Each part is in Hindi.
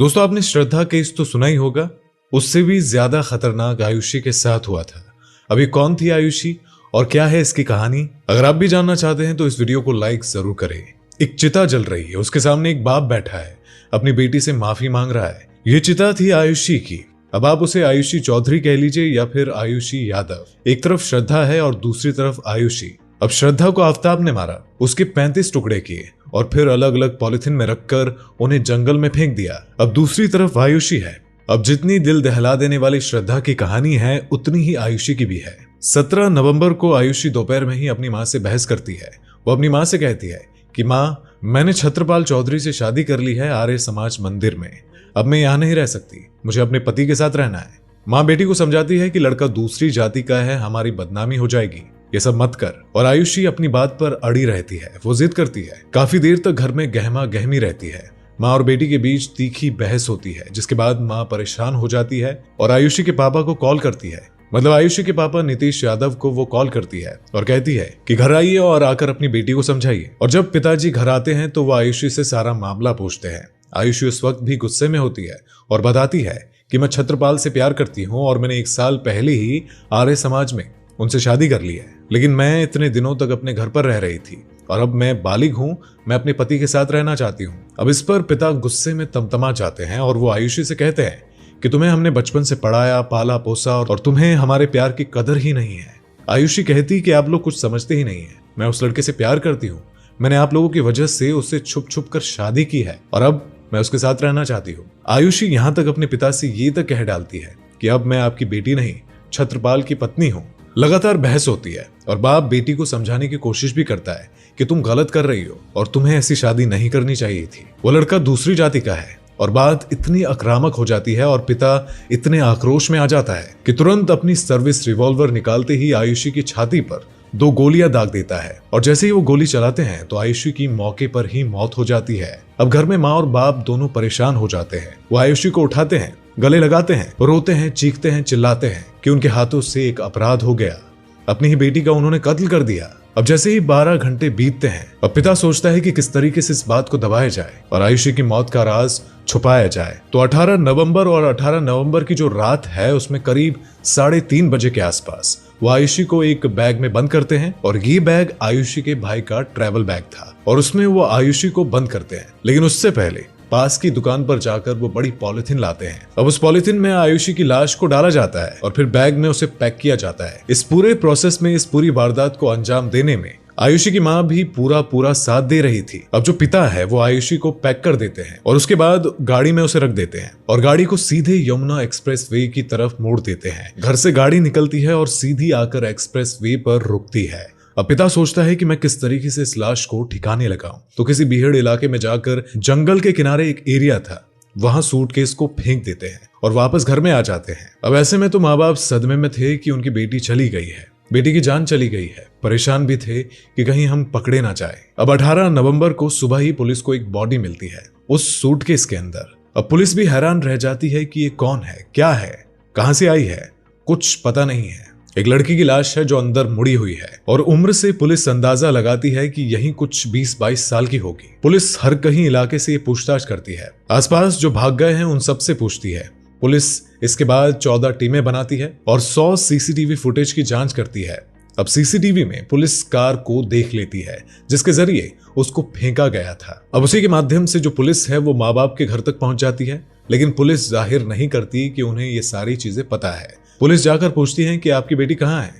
दोस्तों, आपने श्रद्धा केस तो सुना ही होगा। उससे भी ज्यादा खतरनाक आयुषी के साथ हुआ था। अभी कौन थी आयुषी और क्या है इसकी कहानी? अगर आप भी जानना चाहते हैं तो इस वीडियो को लाइक जरूर करें। एक चिता जल रही है, उसके सामने एक बाप बैठा है, अपनी बेटी से माफी मांग रहा है। ये चिता थी आयुषी की। अब आप उसे आयुषी चौधरी कह लीजिए या फिर आयुषी यादव। एक तरफ श्रद्धा है और दूसरी तरफ आयुषी। अब श्रद्धा को आफताब ने मारा, उसके 35 टुकड़े किए और फिर अलग अलग पॉलिथीन में रखकर उन्हें जंगल में फेंक दिया। अब दूसरी तरफ आयुषी है। अब जितनी दिल दहला देने वाली श्रद्धा की कहानी है उतनी ही आयुषी की भी है। 17 नवंबर को आयुषी दोपहर में ही अपनी माँ से बहस करती है। वो अपनी माँ से कहती है कि माँ, मैंने छत्रपाल चौधरी से शादी कर ली है आर्य समाज मंदिर में। अब मैं यहाँ नहीं रह सकती, मुझे अपने पति के साथ रहना है। माँ बेटी को समझाती है कि लड़का दूसरी जाति का है, हमारी बदनामी हो जाएगी, ये सब मत कर। और आयुषी अपनी बात पर अड़ी रहती है, वो जिद करती है। काफी देर तक घर में गहमा गहमी रहती है। माँ और बेटी के बीच तीखी बहस होती है, जिसके बाद माँ परेशान हो जाती है और आयुषी के पापा को कॉल करती है। मतलब आयुषी के पापा नीतीश यादव को वो कॉल करती है और कहती है कि घर आइए और आकर अपनी बेटी को समझाइए। और जब पिताजी घर आते हैं तो वो आयुषी से सारा मामला पूछते हैं। आयुषी उस वक्त भी गुस्से में होती है और बताती है कि मैं छत्रपाल से प्यार करती हूँ और मैंने 1 साल पहले ही आर्य समाज में उनसे शादी कर ली है, लेकिन मैं इतने दिनों तक अपने घर पर रह रही थी और अब मैं बालिग हूँ, मैं अपने पति के साथ रहना चाहती हूँ। अब इस पर पिता गुस्से में तमतमा जाते हैं और वो आयुषी से कहते हैं कि तुम्हें हमने बचपन से पढ़ाया, पाला पोसा और तुम्हें हमारे प्यार की कदर ही नहीं है। आयुषी कहती कि आप लोग कुछ समझते ही नहीं है। मैं उस लड़के से प्यार करती हूँ, मैंने आप लोगों की वजह से उससे छुप छुप कर शादी की है और अब मैं उसके साथ रहना चाहती हूँ। आयुषी यहाँ तक अपने पिता से ये तक कह डालती है कि अब मैं आपकी बेटी नहीं, छत्रपाल की पत्नी हूँ। लगातार बहस होती है और बाप बेटी को समझाने की कोशिश भी करता है कि तुम गलत कर रही हो और तुम्हें ऐसी शादी नहीं करनी चाहिए थी। वो लड़का दूसरी जाति का है। और बात इतनी आक्रामक हो जाती है और पिता इतने आक्रोश में आ जाता है कि तुरंत अपनी सर्विस रिवॉल्वर निकालते ही आयुषी की छाती पर 2 गोलियां दाग देता है। और जैसे ही वो गोली चलाते हैं तो आयुषी की मौके पर ही मौत हो जाती है। अब घर में माँ और बाप दोनों परेशान हो जाते हैं। वो आयुषी को उठाते हैं, गले लगाते हैं, रोते हैं, चीखते हैं, चिल्लाते हैं कि उनके हाथों से एक अपराध हो गया, अपनी ही बेटी का उन्होंने कत्ल कर दिया। अब जैसे ही 12 घंटे बीतते हैं, अब पिता सोचता है कि किस तरीके से इस बात को दबाया जाए और आयुषी की मौत का राज छुपाया जाए। तो 18 नवंबर और 18 नवंबर की जो रात है उसमें करीब 3:30 बजे के आसपास वो आयुषी को एक बैग में बंद करते हैं और ये बैग आयुषी के भाई का ट्रैवल बैग था और उसमें वो आयुषी को बंद करते हैं। लेकिन उससे पहले पास की दुकान पर जाकर वो बड़ी पॉलिथीन लाते हैं। अब उस पॉलिथीन में आयुषी की लाश को डाला जाता है और फिर बैग में उसे पैक किया जाता है। इस पूरे प्रोसेस में, इस पूरी वारदात को अंजाम देने में आयुषी की माँ भी पूरा साथ दे रही थी। अब जो पिता है वो आयुषी को पैक कर देते हैं और उसके बाद गाड़ी में उसे रख देते हैं और गाड़ी को सीधे यमुना एक्सप्रेस वे की तरफ मोड़ देते हैं। घर से गाड़ी निकलती है और सीधी आकर एक्सप्रेस वे पर रुकती है। अब पिता सोचता है कि मैं किस तरीके से इस लाश को ठिकाने लगाऊं, तो किसी बीहड़ इलाके में जाकर जंगल के किनारे एक एरिया था, वहां सूटकेस को फेंक देते हैं और वापस घर में आ जाते हैं। अब ऐसे में तो माँ बाप सदमे में थे कि उनकी बेटी चली गई है, बेटी की जान चली गई है। परेशान भी थे कि कहीं हम पकड़े ना जाए। अब 18 नवंबर को सुबह ही पुलिस को एक बॉडी मिलती है उस सूटकेस के अंदर। अब पुलिस भी हैरान रह जाती है कि ये कौन है, क्या है, कहां से आई है, कुछ पता नहीं है। एक लड़की की लाश है जो अंदर मुड़ी हुई है और उम्र से पुलिस अंदाजा लगाती है कि यही कुछ 20-22 साल की होगी। पुलिस हर कहीं इलाके से ये पूछताछ करती है, आसपास जो भाग गए हैं उन सब से पूछती है। पुलिस इसके बाद 14 टीमें बनाती है और 100 सीसीटीवी फुटेज की जांच करती है। अब सीसीटीवी में पुलिस कार को देख लेती है जिसके जरिए उसको फेंका गया था। अब उसी के माध्यम से जो पुलिस है वो माँ बाप के घर तक पहुंच जाती है, लेकिन पुलिस जाहिर नहीं करती कि उन्हें ये सारी चीजें पता है। पुलिस जाकर पूछती है कि आपकी बेटी कहाँ है।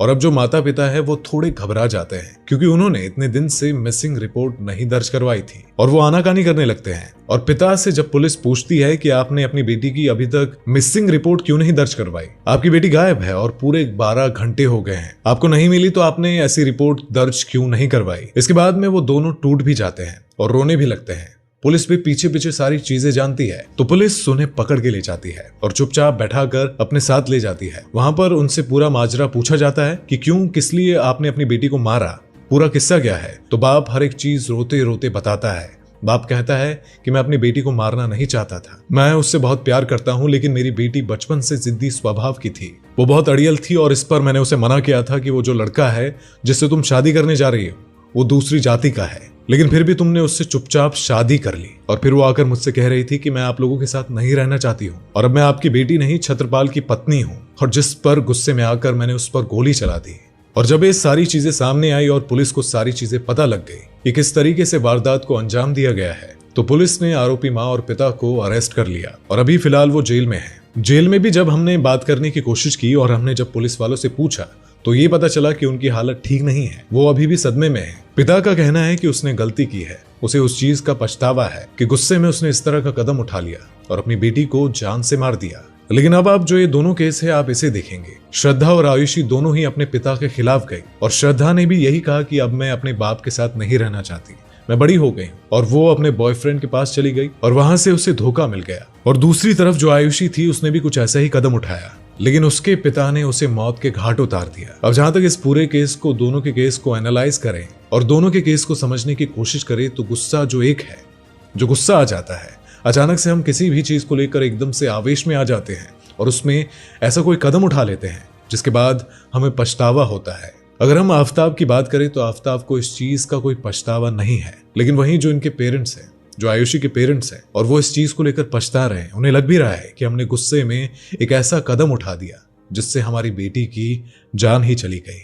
और अब जो माता पिता है वो थोड़े घबरा जाते हैं क्योंकि उन्होंने इतने दिन से मिसिंग रिपोर्ट नहीं दर्ज करवाई थी और वो आनाकानी करने लगते हैं। और पिता से जब पुलिस पूछती है कि आपने अपनी बेटी की अभी तक मिसिंग रिपोर्ट क्यों नहीं दर्ज करवाई, आपकी बेटी गायब है और पूरे 12 घंटे हो गए हैं, आपको नहीं मिली तो आपने ऐसी रिपोर्ट दर्ज क्यों नहीं करवाई। इसके बाद में वो दोनों टूट भी जाते हैं और रोने भी लगते हैं। पुलिस भी पीछे पीछे सारी चीजें जानती है तो पुलिस उन्हें पकड़ के ले जाती है और चुपचाप बैठाकर अपने साथ ले जाती है। वहां पर उनसे पूरा माजरा पूछा जाता है कि क्यों, किस लिए आपने अपनी बेटी को मारा, पूरा किस्सा क्या है। तो बाप हर एक चीज रोते रोते बताता है। बाप कहता है कि मैं अपनी बेटी को मारना नहीं चाहता था, मैं उससे बहुत प्यार करता हूँ, लेकिन मेरी बेटी बचपन से जिद्दी स्वभाव की थी, वो बहुत अड़ियल थी और इस पर मैंने उसे मना किया था कि वो जो लड़का है जिससे तुम शादी करने जा रही हो वो दूसरी जाति का है लेकिन फिर भी तुमने उससे चुपचाप शादी कर ली। और फिर वो आकर मुझसे कह रही थी कि मैं आप लोगों के साथ नहीं रहना चाहती हूँ और अब मैं आपकी बेटी नहीं छत्रपाल की पत्नी हूँ। और जिस पर गुस्से में आकर मैंने उस पर गोली चला दी। और जब ये सारी चीजें सामने आई और पुलिस को सारी चीजें पता लग गई कि किस तरीके से वारदात को अंजाम दिया गया है, तो पुलिस ने आरोपी माँ और पिता को अरेस्ट कर लिया और अभी फिलहाल वो जेल में है। जेल में भी जब हमने बात करने की कोशिश की और हमने जब पुलिस वालों से पूछा तो ये पता चला कि उनकी हालत ठीक नहीं है, वो अभी भी सदमे में है। पिता का कहना है कि उसने गलती की है, उसे उस चीज का पछतावा है कि गुस्से में उसने इस तरह का कदम उठा लिया और अपनी बेटी को जान से मार दिया। लेकिन अब आप जो ये दोनों केस है आप इसे देखेंगे, श्रद्धा और आयुषी दोनों ही अपने पिता के खिलाफ गई और श्रद्धा ने भी यही कहा कि अब मैं अपने बाप के साथ नहीं रहना चाहती, मैं बड़ी हो गई। और वो अपने बॉयफ्रेंड के पास चली गई और वहां से उसे धोखा मिल गया। और दूसरी तरफ जो आयुषी थी उसने भी कुछ ऐसा ही कदम उठाया, लेकिन उसके पिता ने उसे मौत के घाट उतार दिया। अब जहां तक इस पूरे केस को, दोनों के केस को एनालाइज करें और दोनों के केस को समझने की कोशिश करें तो गुस्सा जो एक है, जो गुस्सा आ जाता है, अचानक से हम किसी भी चीज को लेकर एकदम से आवेश में आ जाते हैं और उसमें ऐसा कोई कदम उठा लेते हैं जिसके बाद हमें पछतावा होता है। अगर हम आफताब की बात करें तो आफताब को इस चीज का कोई पछतावा नहीं है, लेकिन वहीं जो इनके पेरेंट्स हैं, जो आयुषी के पेरेंट्स हैं, और वो इस चीज को लेकर पछता रहे हैं। उन्हें लग भी रहा है कि हमने गुस्से में एक ऐसा कदम उठा दिया जिससे हमारी बेटी की जान ही चली गई।